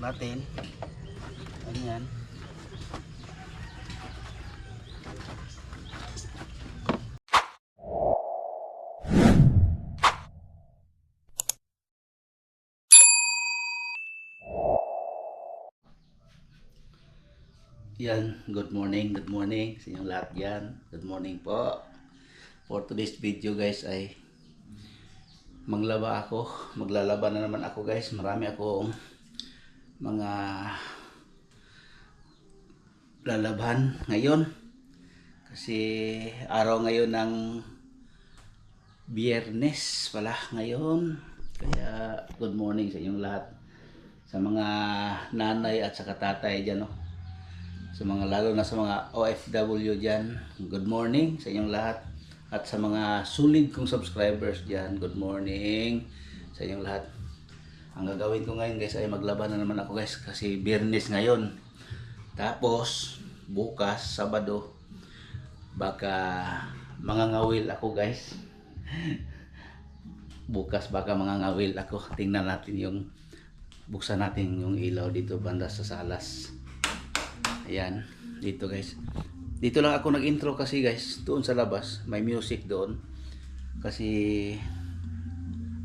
natin. Ganyan. Yan, good morning sa inyong lahat yan. Good morning po. For today's video guys ay maglalaba na naman ako guys. Marami akong mga lalaban ngayon. Kasi araw ngayon ng Biyernes pala ngayon. Kaya good morning sa inyong lahat. Sa mga nanay at saka tatay dyan, no? Sa mga lalo na sa mga OFW dyan, good morning sa inyong lahat. At sa mga solid kong subscribers dyan, good morning sa inyong lahat. Ang gagawin ko ngayon guys ay maglaban na naman ako guys kasi Biyernes ngayon. Tapos bukas, Sabado, baka mangangawil ako guys. Bukas baka mangangawil ako. Tingnan natin buksan natin yung ilaw dito banda sa salas. Ayan, dito guys. Dito lang ako nag-intro kasi guys, doon sa labas, may music doon. Kasi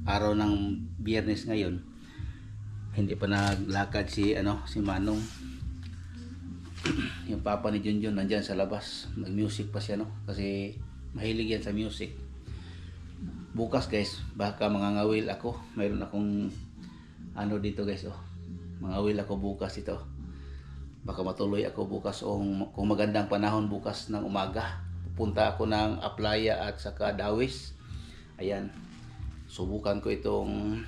araw ng Biyernes ngayon, hindi pa naglakad si Manong. Yung papa ni Junjun nandyan sa labas, nag-music pa siya, no? Kasi mahilig yan sa music. Bukas guys, baka mangangawil ako. Mayroon akong dito guys, oh. Mangawil ako bukas ito. Baka matuloy ako bukas o kung magandang panahon bukas ng umaga. Pupunta ako ng Aplaya at saka Dawis. Ayan. Subukan ko itong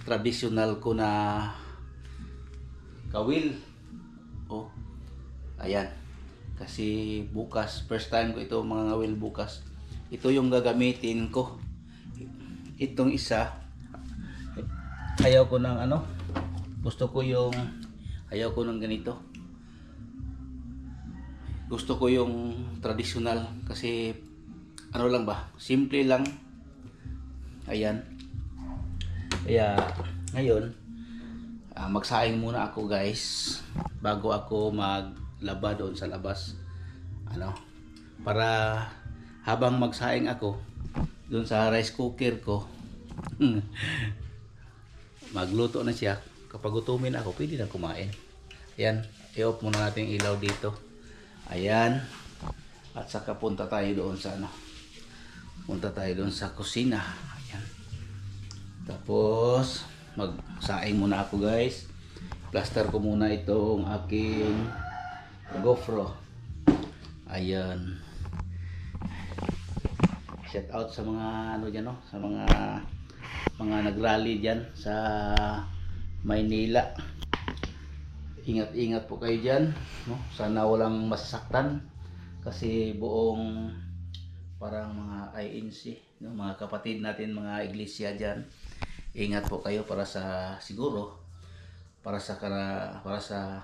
traditional ko na kawil. Oh. Ayan. Kasi bukas, first time ko ito mga ngawil bukas. Ito yung gagamitin ko. Itong isa, ayaw ko ng gusto ko ayaw ko ng ganito. Gusto ko yung traditional kasi lang ba, simple lang. Ayan. Kaya ngayon magsaing muna ako guys bago ako maglaba doon sa labas. Para habang magsaing ako doon sa rice cooker ko magluto na siya. Kapag gutumin ako, pwede na kumain. Ayan, i-off muna natin yung ilaw dito. Ayan. At saka punta tayo doon sa punta tayo doon sa kusina. Ayan. Tapos magsaing muna ako guys. Plaster ko muna itong aking GoPro. Ayan. Shout out sa mga dyan, no? Sa mga nagrally dyan sa Maynila. Ingat-ingat po kayo dyan, no? Sana walang masasaktan kasi buong parang mga INC, no? Mga kapatid natin, mga iglesia dyan. Ingat po kayo para sa siguro para sa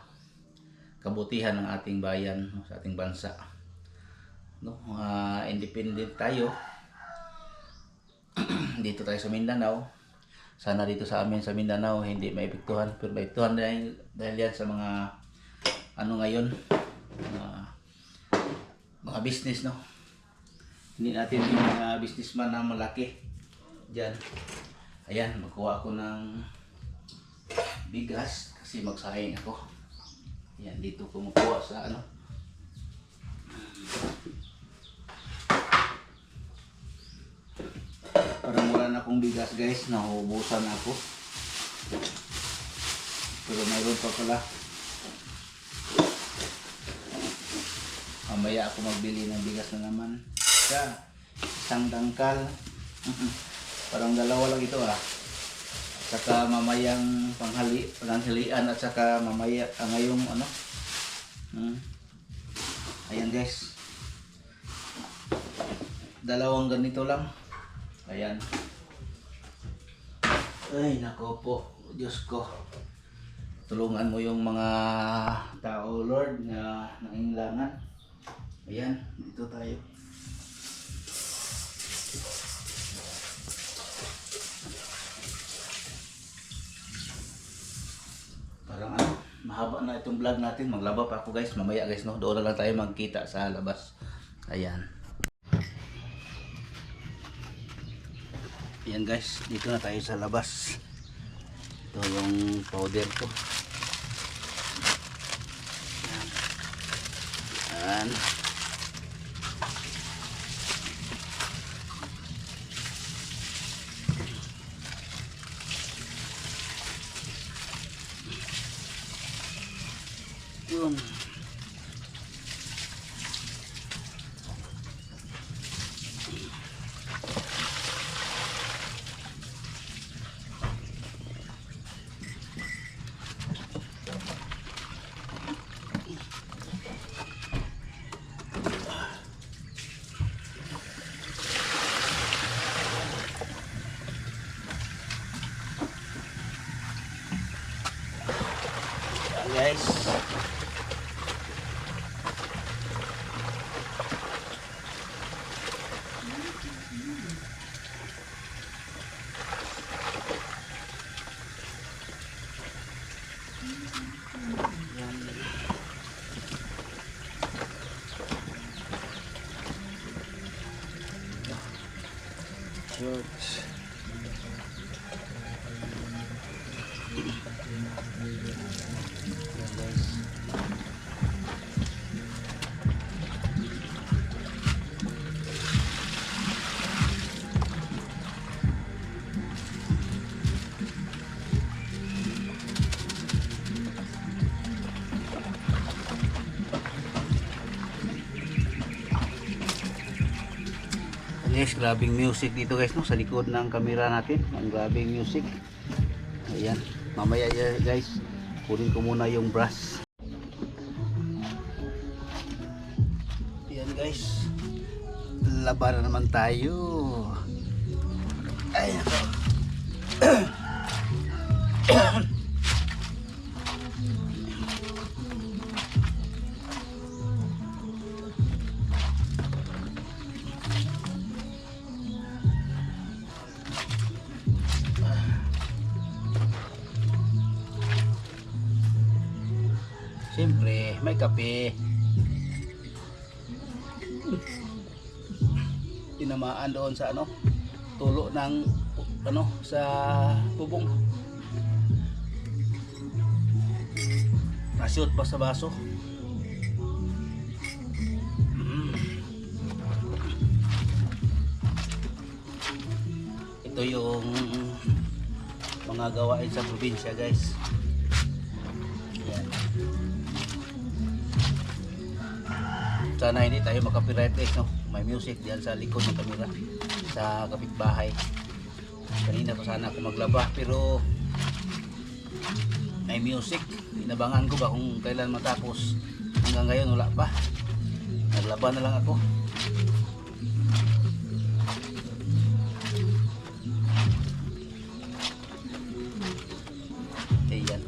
kabutihan ng ating bayan, no? Sa ating bansa, no? Independent tayo. Dito tayo sa Mindanao. Sana dito sa amin sa Mindanao hindi maipektuhan, pero maipektuhan dahil yan sa mga ngayon mga business, no? Hindi natin yung mga businessman na malaki dyan. Ayan, magkuha ako ng bigas kasi magsaing ako. Ayan, dito ko makuha sa parang wala na akong bigas guys, nahubusan ako. Pero mayroon pa pala. Mamaya ako magbili ng bigas na naman. Isang dangkal. Parang dalawa lang ito Saka mamayang panghalian at saka mamaya ngayong Ayan guys. Dalawang ganito lang. Ayan. Ay nako po, Diyos ko. Tulungan mo yung mga tao, Lord, na nangailangan. Ayan, dito tayo. Para mahaba na itong vlog natin. Maglaba pa ako guys. Mamaya guys, no? Doon na lang tayo magkita sa labas. Ayan. Ayan guys, dito na tayo sa labas. Ito yung powder ko. Ayan. Yun. Guys, shorts. Yes, grabing music dito guys, no, sa likod ng camera natin. Ang grabing music. Ayan, mamaya guys, kunin ko muna yung brush. Ayan guys, laban na naman tayo. Ayan po. Siyempre, may kape. Tinamaan doon sa ano, tulo ng ano sa bubong. Nasyot pa sa baso. Ito yung mga gawain sa probinsya guys. Yan. Sana hindi tayo makapiright guys, no? May music diyan sa likod ng camera sa kapitbahay. Kanina pa sana ako maglaba pero may music. Inabangan ko ba kung kailan matapos. Hanggang ngayon wala pa. Naglaba na lang ako. Ayan.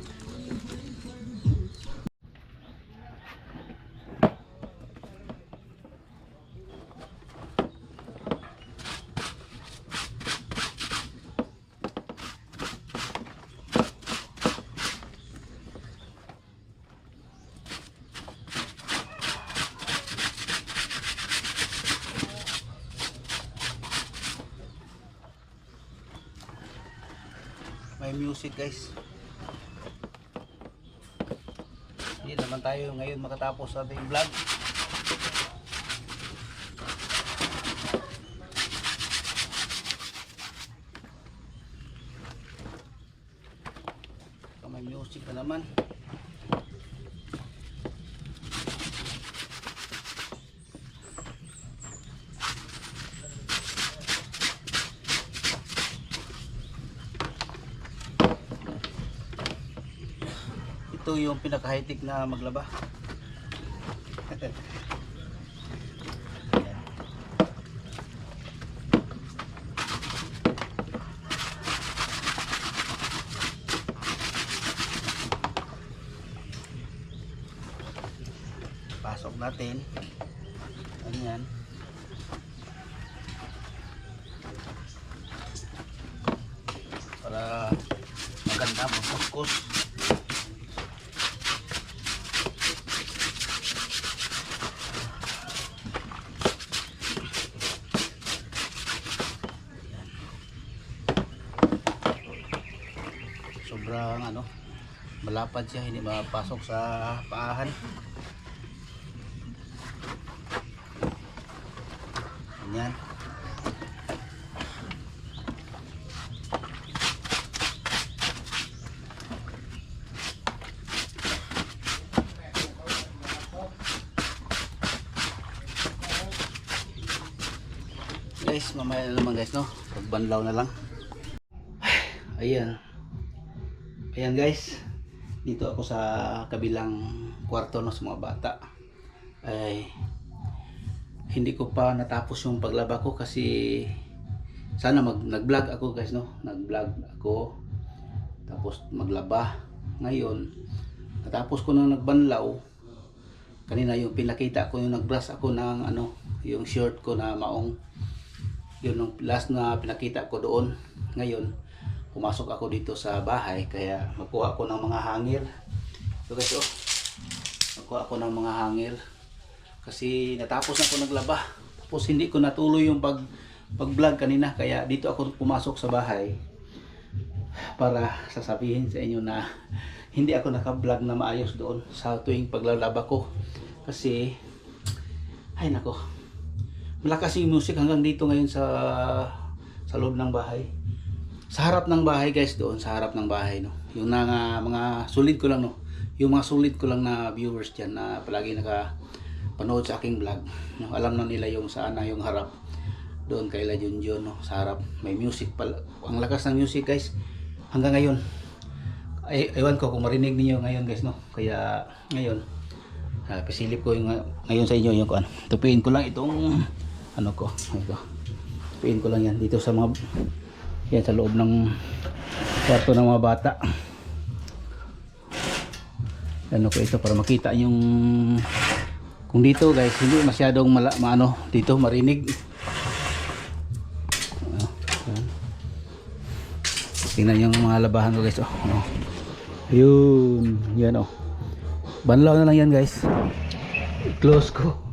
May music guys. Hindi naman tayo ngayon makatapos sa ating vlog. May music na naman. Ito yung pinaka-high-tech na maglaba. Pasok natin. Ayan. Para maganda, makuskus. ano, malapad siya, hindi mapasok sa paahan. Ganyan. Guys, mamaya na naman guys, no? Pagbanlaw na lang. Ayan. Ayan guys. Dito ako sa kabilang kwarto, no, sa mga bata. Ay hindi ko pa natapos yung paglaba ko kasi sana nag-vlog ako guys, no? Nag-vlog ako tapos maglaba. Ngayon natapos ko nang nagbanlaw. Kanina yung pinakita ko, yung nag-brush ako ng ano, yung shirt ko na maong. Yun yung last na pinakita ko doon. Ngayon pumasok ako dito sa bahay kaya magkuha ako ng mga hangir. So guys, oh, magkuha ako ng mga hangir kasi natapos na ako naglaba. Tapos hindi ko natuloy yung pag-vlog kanina kaya dito ako pumasok sa bahay para sasabihin sa inyo na hindi ako naka-vlog na maayos doon sa tuwing paglalaba ko kasi ay nako, malakas yung music hanggang dito ngayon sa loob ng bahay. Sa harap ng bahay guys, doon sa harap ng bahay, no. Yung mga solid ko lang, no. Yung mga solid ko lang na viewers diyan na palagi nakapanood sa aking vlog. No, alam na nila yung saan na yung harap. Doon kay La Junjun, no, sa harap may music pala. Ang lakas ng music guys hanggang ngayon. Ay, ewan ko kung marinig niyo ngayon guys, no. Kaya ngayon pasilip ko yung ngayon sa inyo yung ano. Tupiin ko lang itong ano ko, ito. Tupiin ko lang yan dito sa mga yan sa loob ng kwarto ng mga bata. Ano ko ito para makita yung kung dito guys hindi masyadong maano dito marinig. Tingnan yung mga labahan ko guys, oh. Yun, yan oh. Banlaw na lang yan guys. I-close ko.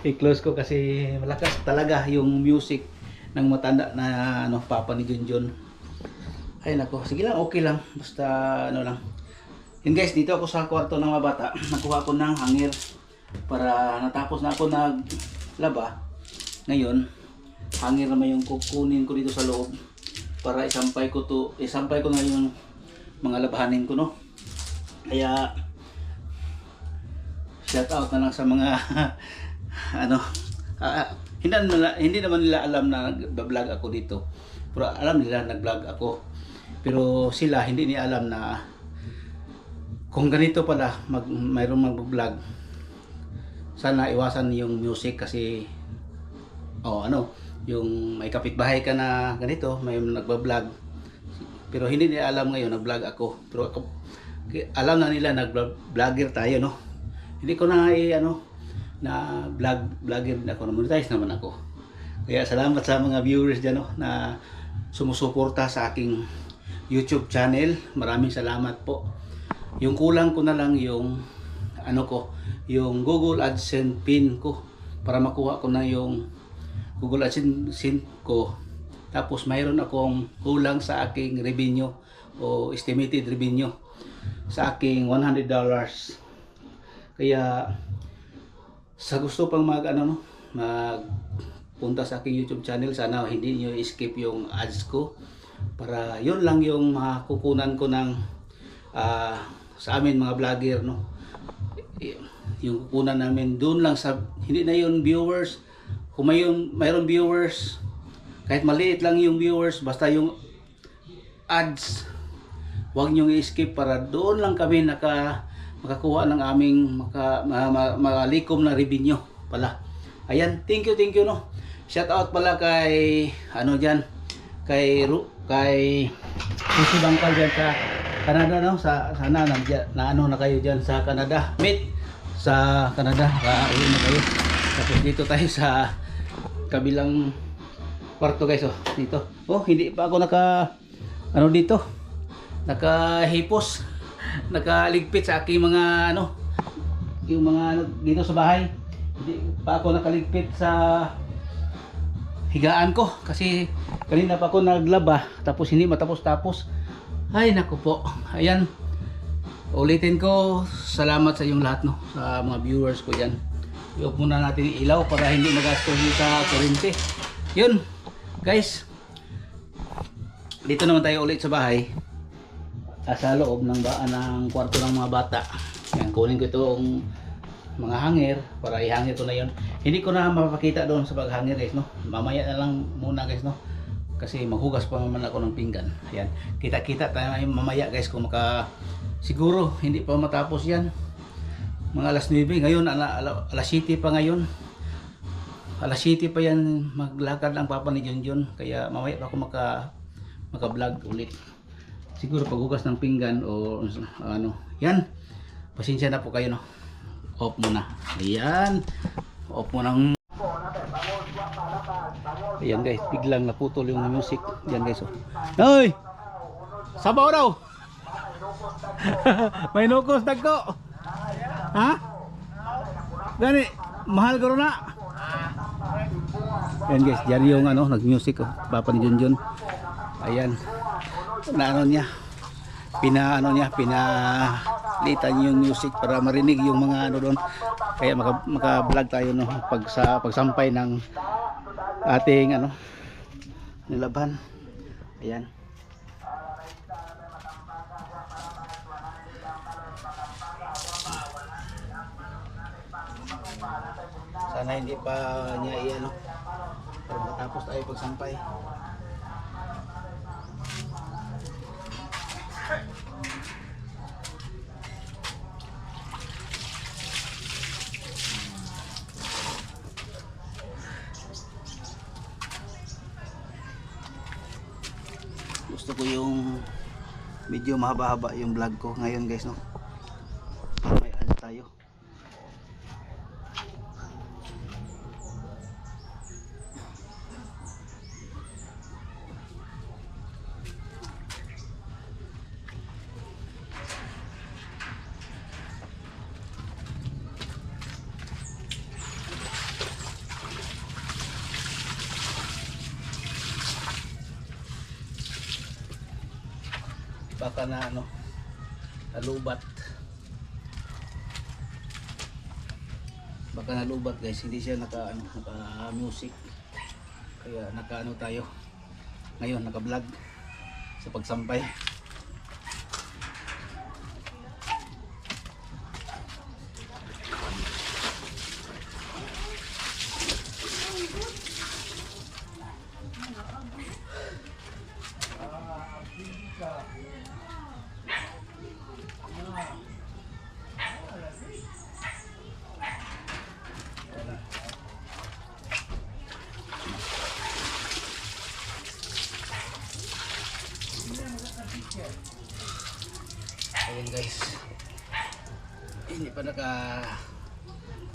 I-close ko kasi malakas talaga yung music ng matanda na ano, papa ni Junjun. Ay nako, sige lang, okay lang. Basta ano lang. Yun guys, dito ako sa kwarto ng mga bata. Nakuha ko ng hangir para natapos na ako naglaba. Ngayon, hangir naman yung kukunin ko dito sa loob para isampay ko na yung mga labahanin ko, no. Kaya shout out na lang sa mga ano, hindi naman nila alam na nag-vlog ako dito. Pero alam nila nag-vlog ako. Pero sila hindi nila alam na kung ganito pala mayroong mag-vlog. Sana iwasan yung music kasi yung may kapitbahay ka na ganito, may nagba-vlog. Pero hindi nila alam ngayon nag-vlog ako. Pero alam na nila nag-vlogger tayo, no. Hindi ko na na vlogger din ako, na-monetize naman ako. Kaya salamat sa mga viewers dyan, no, na sumusuporta sa aking YouTube channel. Maraming salamat po. Yung kulang ko na lang yung yung Google AdSense pin ko para makuha ko na yung Google AdSense ko. Tapos mayroon akong kulang sa aking revenue o estimated revenue sa aking $100. Kaya sa gusto pang magpunta sa aking YouTube channel, sana hindi niyo skip yung ads ko para yun lang yung makukunan ko ng sa amin mga vlogger, no. Yung kukunan namin doon lang sa hindi na yun viewers. Kung mayroon viewers, kahit maliit lang yung viewers, basta yung ads huwag nyo i-skip para doon lang kami makakuha ng aming malikom na revenue pala. Ayan, thank you, no. Shout out pala kay kay Pusi Bangkal dyan sa Canada, no. Sana na kayo dyan sa Canada. Meet sa Canada, uwi na kayo. Tapos dito tayo sa kabilang kwarto guys, oh. Dito. Oh, hindi pa ako dito. Nakahipos. Nakaligpit sa aking mga yung mga dito sa bahay. Hindi pa ako nakaligpit sa higaan ko kasi kanina pa ako naglaba tapos hindi matapos-tapos. Ay naku po. Ayan. Ulitin ko, salamat sa inyong lahat, no, sa mga viewers ko diyan. I-off muna natin yung ilaw para hindi magastos sa kuryente. Yun, guys. Dito naman tayo ulit sa bahay. Sa loob ng kwarto ng mga bata. Yan, kunin ko itong mga hanger para ihangir ko na yon. Hindi ko na mapapakita doon sa paghangir, guys, no. Mamaya na lang muna, guys, no. Kasi maghugas pa naman ako ng pinggan. Ayan, kita-kita tayo mamaya, guys, kung siguro hindi pa matapos yan. Mga alas 9 ngayon, alas 7 pa ngayon. Alas 7 pa yan maglakad ang papa ni Junjun. Kaya mamaya pa ako maka-vlog ulit. Siguro paghugas ng pinggan o ano. Yan. Pasensya na po kayo, no. Off muna. Ayan. Off muna. Ayan, guys, biglang naputol yung music. Ayan, guys, oh. Hoy! Sabaw daw! May nukos dagko. Ha? Gani, mahal ko na. Ayan, guys, diyan yung nag-music, oh. Papa ni Junjun. Ayan. Na niya. Pinalitan yung music para marinig yung mga doon. Kaya maka-vlog tayo, no, pagsampay ng ating nilaban. Ayan. Sana hindi pa niya para matapos tayo pagsampay. Gusto ko yung medyo mahaba-haba yung vlog ko ngayon, guys, no. May ads tayo. Baka na nalubat. Baka nalubat, guys, hindi siya naka music. Kaya tayo ngayon, naka-vlog sa pagsampay. Ayan, guys, hindi pa naka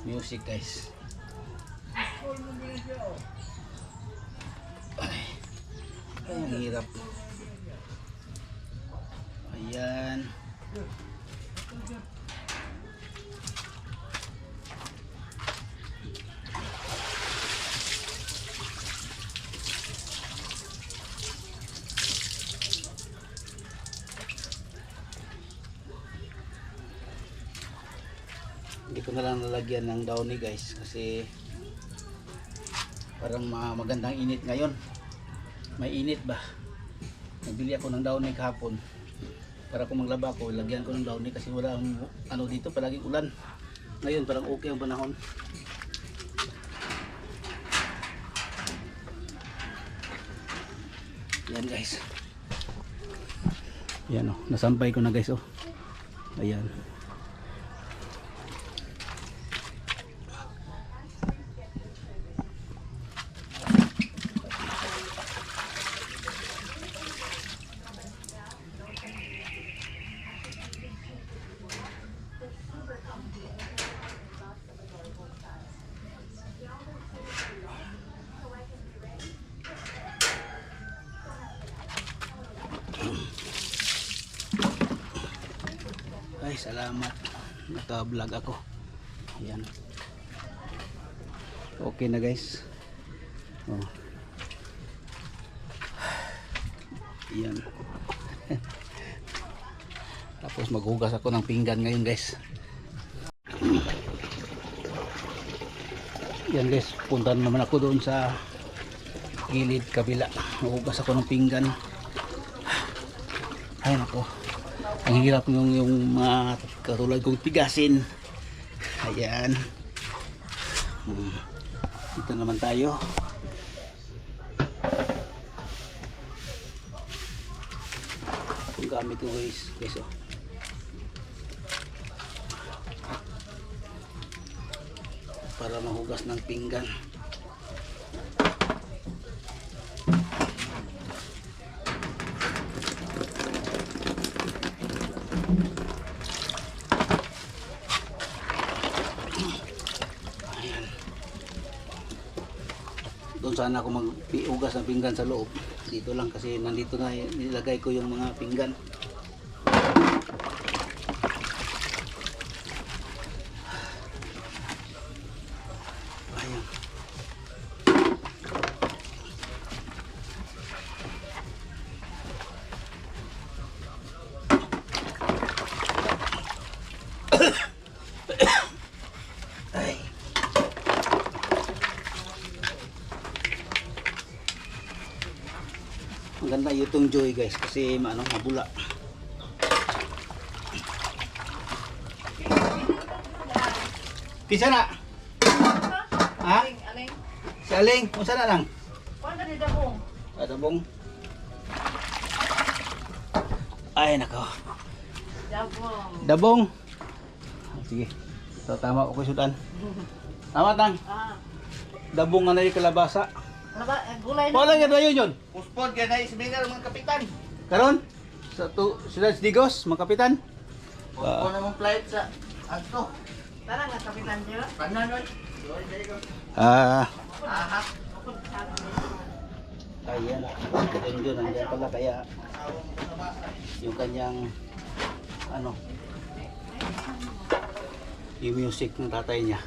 music, guys. Ay, ang hirap. Ayan. Hindi ko na lang nalagyan ng downy, guys, kasi parang magandang init ngayon. May init ba? Nagbili ako ng downy kahapon para kung maglaba ko, lagyan ko ng downy kasi wala dito, palaging ulan. Ngayon parang okay ang panahon. Yan, guys. Yan, oh, nasampay ko na, guys, oh. Ayan. Ay, salamat, naka-vlog ako. Ayan, okay na, guys. Ayan. Tapos maghugas ako ng pinggan ngayon guys. Yan guys, punta naman ako doon sa gilid kabila. Maghugas ako ng pinggan. Ay nako, ang hirap yung mga katulad kong tigasin. Ayan. Dito naman tayo. Itong gamit ko guys. Oh. Para mahugas ng pinggan. Ayan. Doon sana ako maghugas ng pinggan sa loob. Dito lang kasi nandito na nilagay ko yung mga pinggan. Maganda itong Joy guys kasi mabula. Pisa na? Ha? Aling. Si Aling, kung saan na lang? Kuan ka ni Dabong. Dabong. Ay nako. Dabong. Dabong. Sige. So, tama ko sudan. Tama tang. Dabong nga na yung kalabasa. Gulay na. Wala nga na yun. Puspod ka na ismingar mga kapitan. Karon? Sa sila Digos, mga kapitan. Puspod na mong flight sa Agto. Tara nga kapitan niyo. Pananon. Ah, Aha. ayan. Kapitan yun, nandiyan pala kaya yung kanyang yung music ng tatay niya.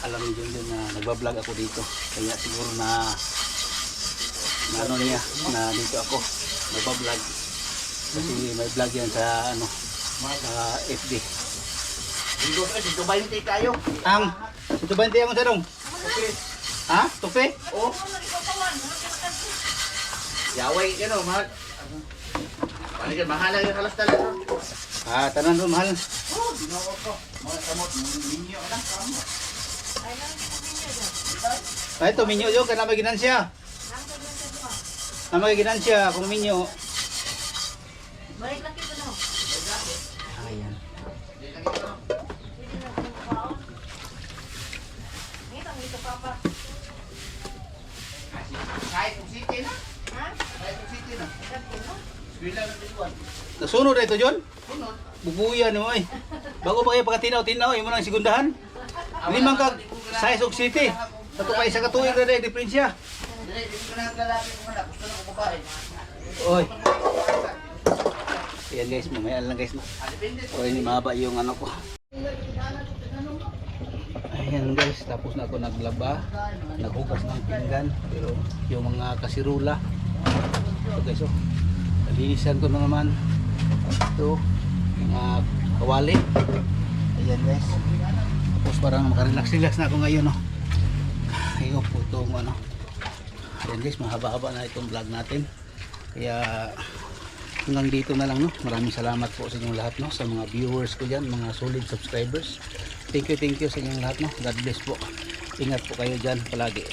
Alam niyo yun na nagbablog ako dito. Kaya siguro na niya na dito ako nagbablog. Kasi may vlog yan sa sa FB. Dito ka dito 20 kayo. Ang ito ba ang sarong? Okay. Ha? Tupi? Oh. Yaway ka no, mahal. Palikan mahal yung halas talaga. Ah, tanan ro mahal. Oh, ginawa ko. Mga samot ninyo na kamo. Ay to minyo yo kana may ginansya. Na may ginansya kung minyo. Balik laki ko no. Ayan. Ngita papa. Kahit kung city na. Ha? Kahit kung city na. Kadto. Skwila na dito. Nasunod ito John. Sunod. Bubuyan mo ay. Bago pa kayo pagkatinaw-tinaw imo nang segundahan. Limang kag size og city. Sa to pa isa ka tuig na dai diferensya. Dili ko na lalaki ko na gusto na ko babae. Oy. Ayan guys, mamaya lang guys. Depende. Oy, ni mahaba yung ko. Ayan guys, tapos na ako naglaba, naghugas ng pinggan, pero yung mga kasirula, ito guys, nalinisan ko na naman ito, mga kawali. Ayan guys, tapos parang makarelax-relax na ako ngayon, ayun po itong ayan guys, mahaba-haba na itong vlog natin, kaya hanggang dito na lang, maraming salamat po sa inyong lahat, sa mga viewers ko dyan, mga solid subscribers. Thank you sa inyong lahat, God bless po. Ingat po kayo dyan palagi.